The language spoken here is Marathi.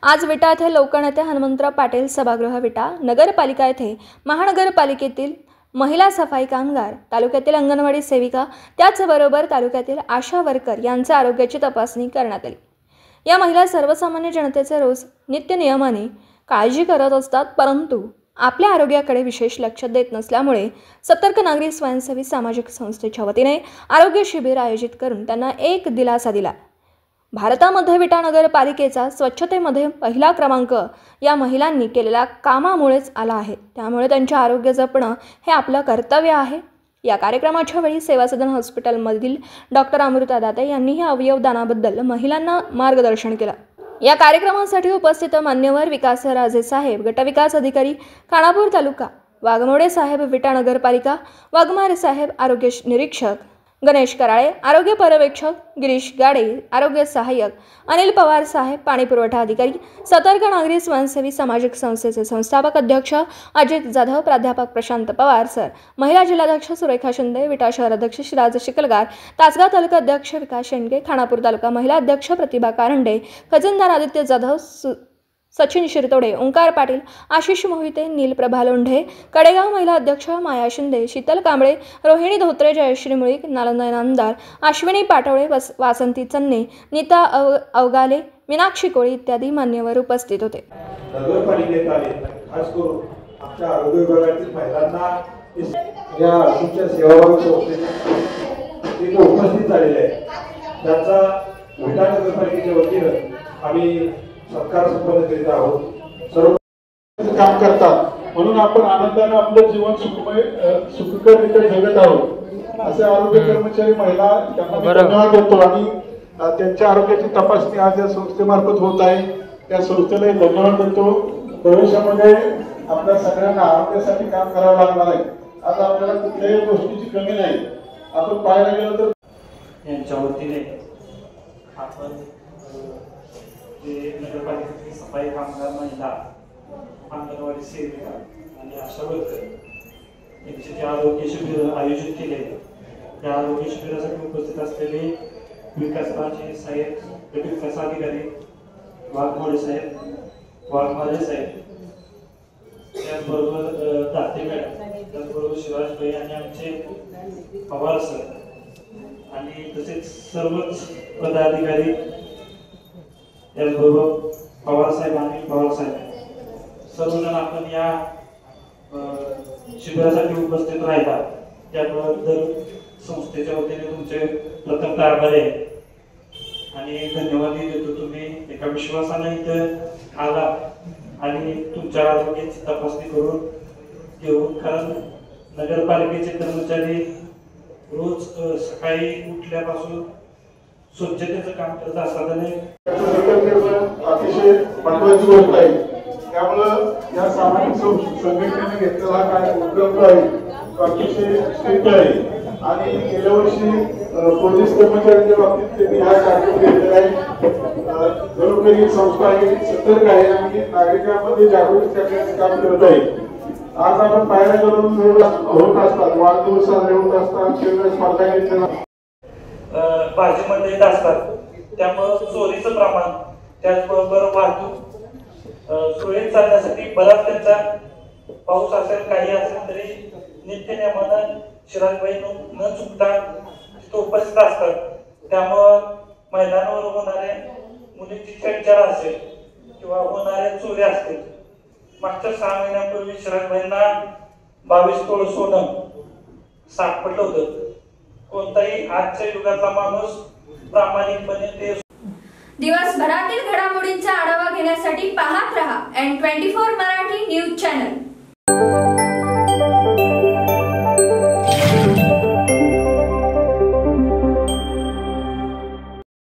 आज विटा येथे लोकनेते हनुमंतराव पाटील सभागृह विटा नगरपालिका येथे महानगरपालिकेतील महिला सफाई कामगार, तालुक्यातील अंगणवाडी सेविका, त्याचबरोबर तालुक्यातील आशा वर्कर यांच्या आरोग्याची तपासणी करण्यात आली। या महिला सर्वसामान्य जनतेचे रोज नित्य नियमाने काळजी करत असतात, परंतु आपल्या आरोग्याकडे विशेष लक्ष देत नसल्यामुळे सतर्क नागरिक स्वयंसेवी सामाजिक संस्थेच्या वतीने आरोग्य शिबिर आयोजित करून त्यांना एक दिलासा दिला। भारतामध्ये विटा नगरपालिकेचा स्वच्छतेमध्ये पहिला क्रमांक या महिलांनी केलेल्या कामामुळेच आला आहे, त्यामुळे त्यांचे आरोग्य जपणे हे आपलं कर्तव्य आहे। या कार्यक्रमाच्या वेळी सेवा सदन हॉस्पिटलमधील डॉक्टर अमृता दाते यांनीही अवयवदानाबद्दल महिलांना मार्गदर्शन केलं। या कार्यक्रमासाठी उपस्थित मान्यवर विकास राजे साहेब, गटविकास अधिकारी खानापूर तालुका, वाघमोडे साहेब विटा नगरपालिका, वाघमारे साहेब आरोग्य निरीक्षक, गणेश कराळे आरोग्य पर्यवेक्षक, गिरीश गाडे आरोग्य सहाय्यक, अनिल पवार साहेब पाणी पुरवठा अधिकारी, सतर्क नागरिक स्वयंसेवी सामाजिक संस्थेचे संस्थापक अध्यक्ष अजित जाधव, प्राध्यापक प्रशांत पवार सर, महिला जिल्हाध्यक्ष सुरेखा शिंदे, विटा शहर अध्यक्ष शिराज शिकलगार, तासगाव तालुका अध्यक्ष विकास शेंडगे, खानापूर तालुका महिला अध्यक्ष प्रतिभा कारंडे, खजिनदार आदित्य जाधव, सचिन शिरतोडे, ओंकार पाटील, आशिष मोहिते, नीलप्रभा लोंढे, कडेगाव महिला अध्यक्ष माया शिंदे, शीतल कांबळे, रोहिणी धोत्रे, जयश्री मुळीक, नालंदा नामदार, अश्विनी पाटोळे, वासंती चन्ने, नीता अवगाले, मीनाक्षी कोळी इत्यादी मान्यवर उपस्थित होते। नगरपालिकेत आले खास करून आमच्या आरोग्य विभागातील महिलांना या आरोग्य सेवाभावी संस्थेचे उपस्थित झालेले आहे, त्याचा विटा नगरपालिकेच्या वतीने आम्ही सत्कार संपन्न करीत आहोत। सर्व काम करतात म्हणून आपण आनंदाने आपलं जीवन सुखकररित्या जगत आहोत। असे आरोग्य कर्मचारी महिला त्यांना धन्यवाद देतो आणि त्यांच्या आरोग्याची तपासणी आज या संस्थेमार्फत होत आहे, त्या संस्थेला धन्यवाद देतो। भविष्यामध्ये आपल्या सगळ्यांना आरोग्यासाठी काम करावं लागणार आहे। आज आपल्याला कुठल्याही गोष्टीची कमी नाही। आपण पाहायला गेलो तर यांच्या वतीने आपण जे नगरपालिकेतील सफाई कामगार, महिला, अंगणवाडी सेविका आणि आशा वर्कर यांचे जे आरोग्य शिबिर आयोजित केले, त्या आरोग्य शिबिरासाठी उपस्थित असलेले विकासराजे साहेब, गटविकास अधिकारी वाघमोडे साहेब, वाघमारे साहेब, त्याचबरोबर दाते मॅडम, त्याचबरोबर शिवाज भाई आणि आमचे पवार सर आणि तसेच सर्वच पदाधिकारी, त्याचबरोबर पवार साहेब आणि पवार साहेब सर्वजण आपण या शिबिरासाठी उपस्थित राहिला, त्याबद्दल संस्थेच्या वतीने तुमचे प्रथम आभार आहे आणि धन्यवादही देतो। तुम्ही एका विश्वासाने इथे आला आणि तुमच्या आरोग्याची तपासणी करून घेऊन, कारण नगरपालिकेचे कर्मचारी रोज सकाळी उठल्यापासून स्वच्छतेचं काम करत असतात आणि अतिशय महत्त्वाची गोष्ट आहे। त्यामुळं या सामाजिक संघटनेने घेतलेला काय उपक्रम आहे तो अतिशय स्ट्रिक्ट आहे आणि गेल्या वर्षी पोलीस कर्मचाऱ्यांच्या बाबतीत त्यांनी हा कार्यक्रम घेतलेला आहे। घरोघरी संस्था आहे, सतर्क आहे आणि नागरिकांमध्ये जागृती करण्याचे काम करत आहे। आज आपण पाहायला गेलो होत असतात, वाढदिवस साजरे होत असतात, खेळ स्पर्धा घेतल्या भाजीमध्ये येत असतात, त्यामुळे चोरीचं प्रमाण, त्याचबरोबर वाहतूक सुरळीत चालण्यासाठी बराच त्यांचा पाऊस असेल काही असेल तरी नित्य नियमानं शिराजबाई न चुकता तिथे उपस्थित असतात। त्यामुळं महिलांवर होणारे मुलींची छेडछाड असेल किंवा होणाऱ्या चोरी असतील, मागच्या 6 महिन्यांपूर्वी शिराजबाईंना 22 तोळ सोनं सापडलं होतं। कोणताही आजच्या युगातला माणूस प्रामाणिकपणे ते दिवसभरातील घडामोडींचा आढावा घेण्यासाठी पाहत रहा N24 मराठी न्यूज चॅनल।